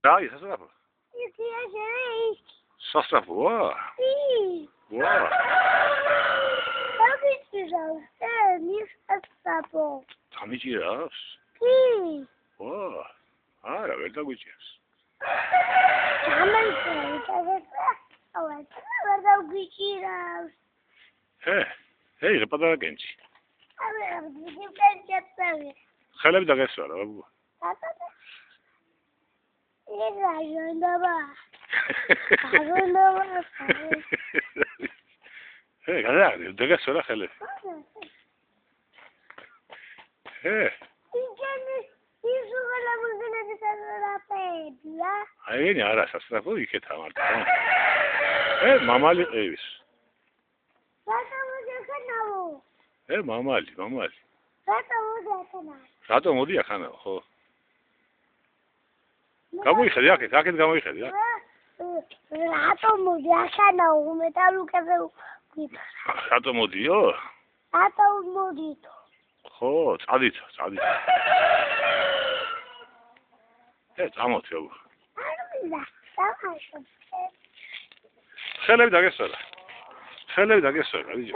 რა ის სასწრაფო? სასწრაფოა? ვა. დამიჭირავს? ვა. არა, ვერ დაგვიჭირავს. ჰე, რა პატარა კენჭი. ხელები დაგესვა რა ბაბუა. ჰე, გადააგდე, დაგესვა რა ხელები. ჰე. აი, არა, სასწრაფო იქეთა მარტო. მამალი ყივის. მამალი. რატომ მოდი ახანა, ხო? გამოიხედი აქეთ გამოიხედი, რა? რატომ მოდი ახანა, უმეტალუკებზე ვკითხე. რატომ მოდიო? რატომ მოდითო? ხო, წადით. წამოთი, აბა. ხელები დაგესვა რა. გადიჯო.